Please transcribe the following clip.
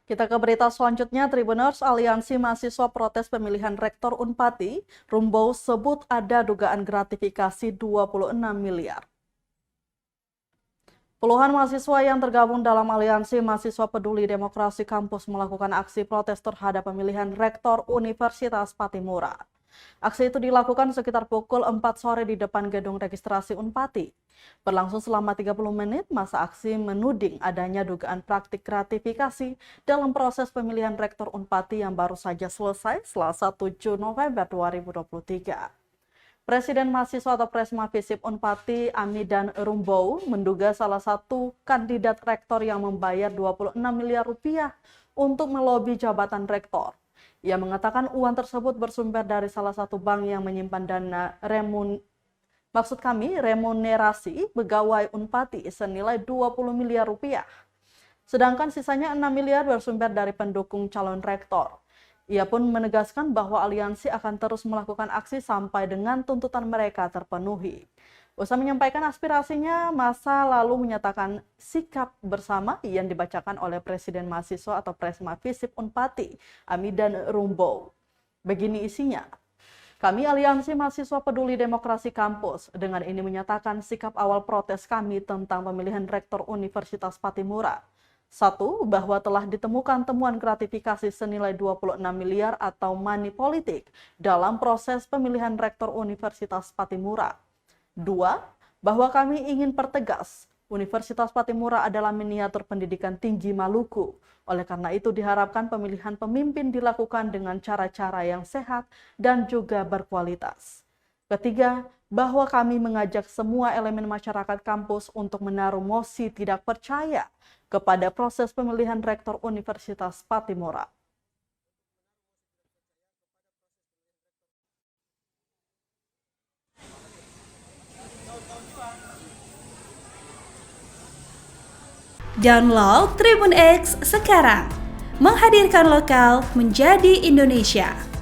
Kita ke berita selanjutnya, Tribuners, Aliansi Mahasiswa Protes Pemilihan Rektor Unpati, Rumbow sebut ada dugaan gratifikasi 26 miliar. Puluhan mahasiswa yang tergabung dalam Aliansi Mahasiswa Peduli Demokrasi Kampus melakukan aksi protes terhadap pemilihan Rektor Universitas Patimura. Aksi itu dilakukan sekitar pukul 4 sore di depan gedung registrasi Unpati. Berlangsung selama 30 menit, masa aksi menuding adanya dugaan praktik gratifikasi dalam proses pemilihan Rektor Unpati yang baru saja selesai Selasa 7 November 2023. Presiden Mahasiswa atau Presma Visip Unpati, Amidan Rumbow, menduga salah satu kandidat rektor yang membayar 26 miliar rupiah untuk melobi jabatan rektor. Ia mengatakan uang tersebut bersumber dari salah satu bank yang menyimpan dana remunerasi pegawai Unpati senilai 20 miliar rupiah. Sedangkan sisanya 6 miliar bersumber dari pendukung calon rektor. Ia pun menegaskan bahwa aliansi akan terus melakukan aksi sampai dengan tuntutan mereka terpenuhi. Usai menyampaikan aspirasinya, massa lalu menyatakan sikap bersama yang dibacakan oleh Presiden Mahasiswa atau Presma Visip Unpati, Amidan Rumbow. Begini isinya. Kami Aliansi Mahasiswa Peduli Demokrasi Kampus dengan ini menyatakan sikap awal protes kami tentang pemilihan Rektor Universitas Patimura. 1. Bahwa telah ditemukan temuan gratifikasi senilai 26 miliar atau money politik dalam proses pemilihan Rektor Universitas Patimura. 2. Bahwa kami ingin pertegas, Universitas Patimura adalah miniatur pendidikan tinggi Maluku. Oleh karena itu diharapkan pemilihan pemimpin dilakukan dengan cara-cara yang sehat dan juga berkualitas. Ketiga, bahwa kami mengajak semua elemen masyarakat kampus untuk menaruh mosi tidak percaya kepada proses pemilihan Rektor Universitas Patimura. Download Tribun X sekarang, menghadirkan lokal menjadi Indonesia.